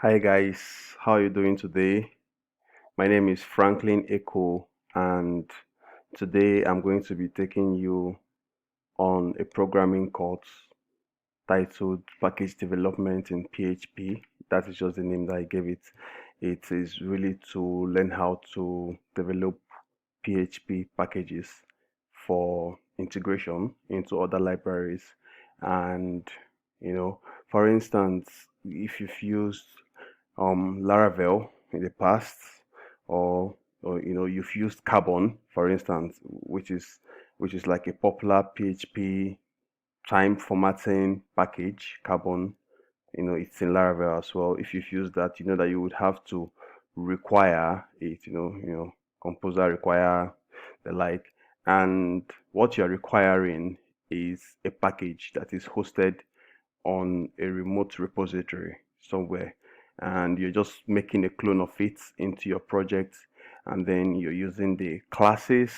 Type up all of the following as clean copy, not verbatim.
Hi guys, how are you doing today? My name is Franklin Echo, and today I'm going to be taking you on a programming course titled Package Development in PHP. That is just the name that I gave it. It is really to learn how to develop PHP packages for integration into other libraries. And, for instance, if you've used Laravel in the past, or you've used Carbon, for instance, which is like a popular PHP time formatting package. Carbon, it's in Laravel as well. If you've used that, you know that you would have to require it. Composer require the like, and what you're requiring is a package that is hosted on a remote repository somewhere, and you're just making a clone of it into your project, and then you're using the classes,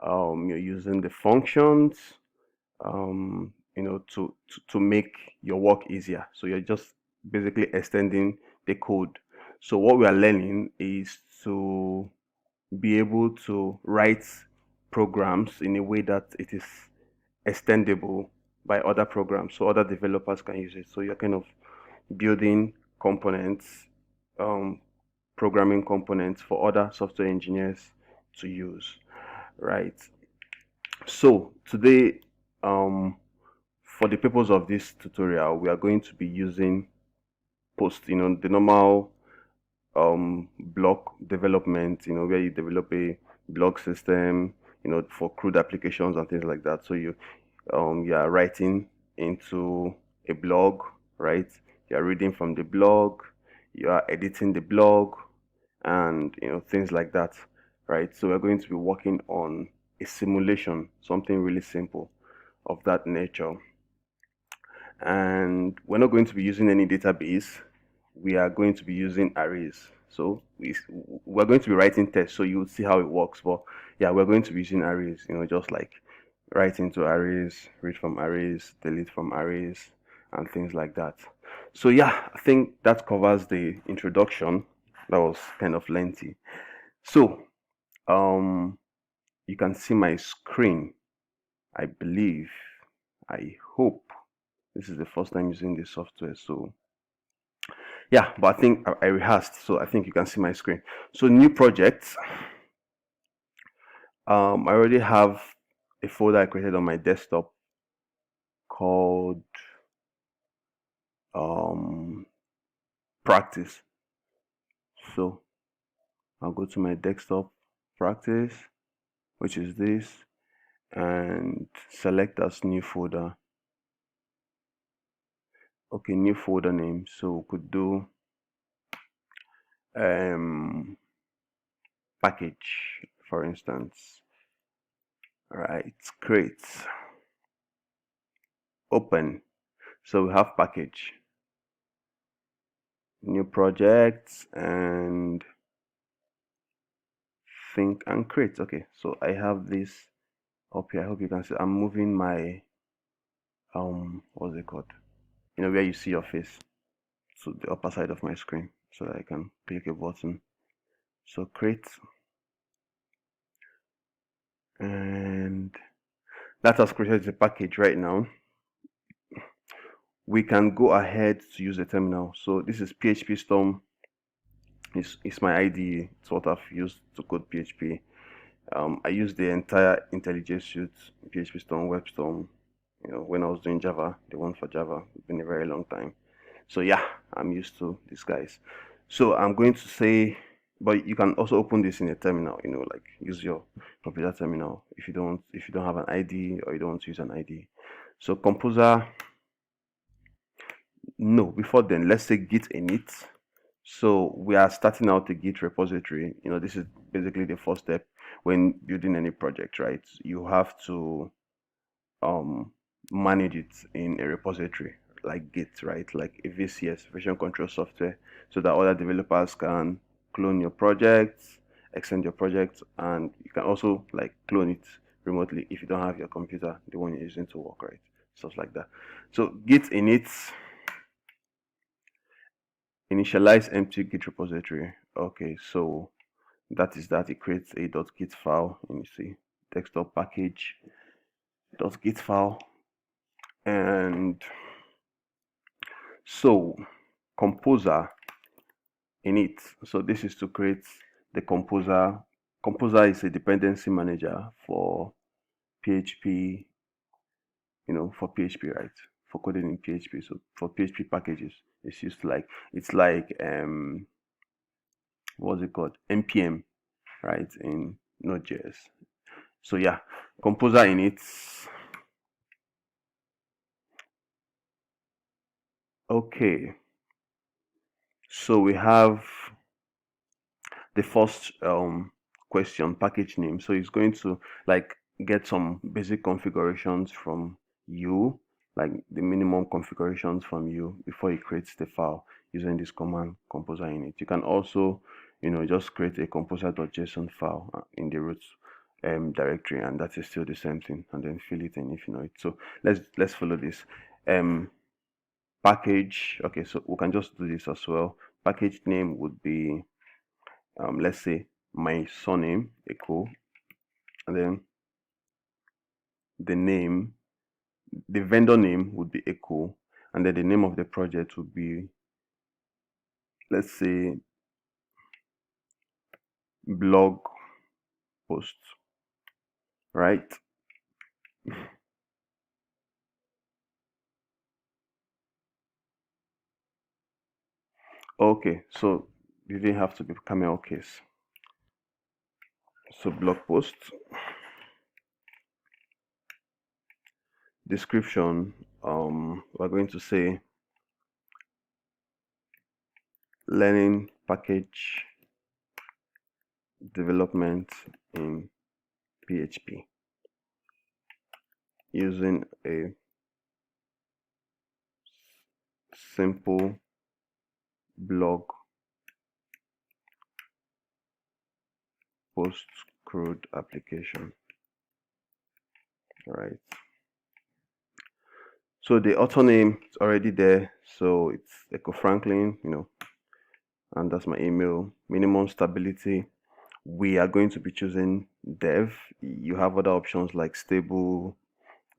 you're using the functions, to make your work easier. So you're just basically extending the code. So what we are learning is to be able to write programs in a way that it is extendable by other programs so other developers can use it. So you're kind of building components, um, programming components for other software engineers to use, right? So today, for the purpose of this tutorial, we are going to be using Post, the normal block development, where you develop a blog system, for crude applications and things like that. So you are writing into a blog, right? You are reading from the blog, you are editing the blog, and things like that, right? So we're going to be working on a simulation, something really simple of that nature. And we're not going to be using any database. We are going to be using arrays. So we're going to be writing tests, so you'll see how it works. But yeah, we're going to be using arrays, just like write into arrays, read from arrays, delete from arrays, and things like that. So yeah, I think that covers the introduction. That was kind of lengthy. So you can see my screen, I believe. I hope this is the first time using this software. So yeah, but I think I rehearsed, so I think you can see my screen. So new project. I already have a folder I created on my desktop called practice. So I'll go to my desktop practice, which is this, and select as new folder. Okay, new folder name. So we could do package, for instance. All right, create, open. So we have package, new project, and think and create. Okay, so I have this up here. I hope you can see. I'm moving my what's it called? Where you see your face, to the upper side of my screen, so that I can click a button. So create, and that has created the package right now. We can go ahead to use the terminal. So this is PHP Storm. It's my IDE. It's what I've used to code PHP. I used the entire IntelliJ suite, PHP Storm, WebStorm, when I was doing Java, the one for Java. It's been a very long time. So yeah, I'm used to these guys. So I'm going to say, but you can also open this in a terminal, like use your computer terminal if you don't have an IDE or you don't want to use an IDE. So Composer, no, before then, let's say git init. So we are starting out a Git repository. This is basically the first step when building any project, right? You have to manage it in a repository like Git, right? Like a VCS, version control software, so that other developers can clone your projects, extend your project, and you can also like clone it remotely if you don't have your computer, the one you're using to work, right? Stuff like that. So Git init, initialize empty Git repository. Okay, so that is that. It creates a .git file, and you see desktop package .git file. And so composer init. So this is to create the composer. Composer is a dependency manager for PHP, for PHP, right? For coding in PHP. So for PHP packages, it's used to it's like what's it called? NPM, right? In Node.js. So yeah, composer init. Okay. So we have the first question, package name. So it's going to like get some basic configurations from you, like the minimum configurations from you before it creates the file using this command composer init. You can also, just create a composer.json file in the root directory, and that is still the same thing, and then fill it in if you know it. So let's follow this. Package. Okay, so we can just do this as well. Package name would be let's say my surname echo, and then the vendor name would be echo, and then the name of the project would be, let's say, blog post, right? Okay, so you didn't have to be camel case. So blog post description, we're going to say learning package development in PHP using a simple blog post crude application. All right. So the author name is already there. So it's Echo Franklin, and that's my email. Minimum stability. We are going to be choosing dev. You have other options like stable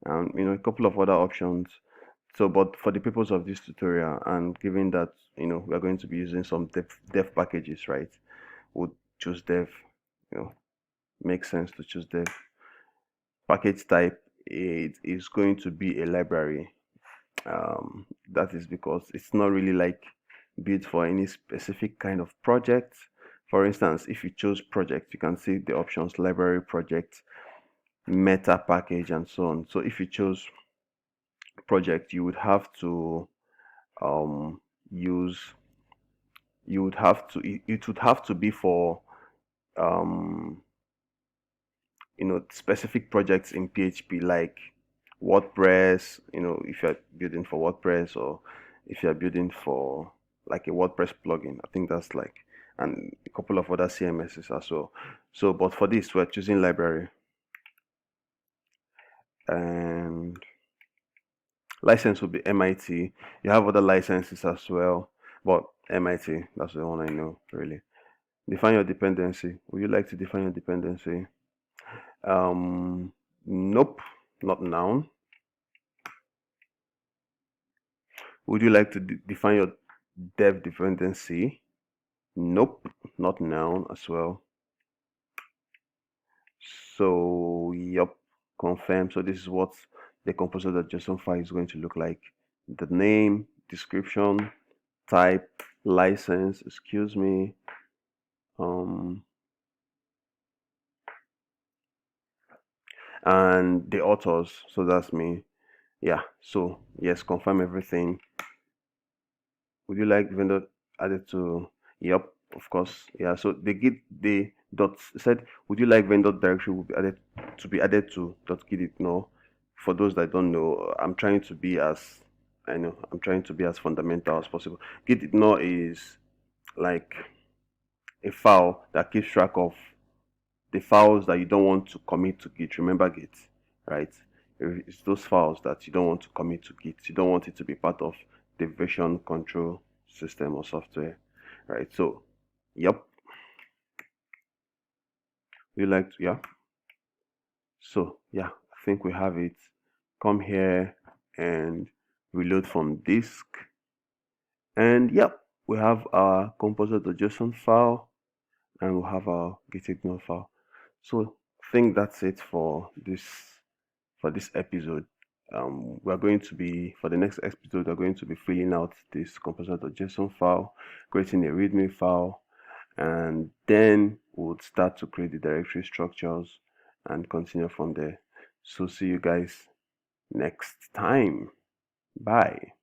and a couple of other options. So, but for the purpose of this tutorial, and given that we are going to be using some dev packages, right? We'll choose dev. Makes sense to choose dev. Package type, it is going to be a library. That is because it's not really like built for any specific kind of project. For instance, if you choose project, you can see the options library, project, meta package, and so on. So if you chose project, you would have to use it would have to be for um, specific projects in PHP, like WordPress, if you're building for WordPress, or if you're building for like a WordPress plugin. I think that's like, and a couple of other CMSs as well. So but for this, we're choosing library, and license will be MIT. You have other licenses as well, but MIT, that's the one I know really. Define your dependency. Would you like to define your dependency? Nope, not now. Would you like to define your dev dependency? Nope, not now as well. So, yep, confirm. So this is what the composer.json file is going to look like. The name, description, type, license, excuse me, and the authors. So that's me. Yeah, so yes, confirm everything. Would you like vendor added to? Yep, of course. Yeah. So the git the dot said, would you like vendor directory will be added to dot git ignore? For those that don't know, I'm trying to be as fundamental as possible. Git ignore is like a file that keeps track of the files that you don't want to commit to Git. Remember Git, right? It's those files that you don't want to commit to Git. You don't want it to be part of the version control system or software, right? So, yep, we like to, yeah. So, yeah, I think we have it. Come here and reload from disk. And yep, we have our composer.json file and we have our gitignore file. So I think that's it for this episode. We're going to be for the next episode we're going to be filling out this composer.json file, creating a readme file, and then we'll start to create the directory structures and continue from there. So see you guys next time. Bye.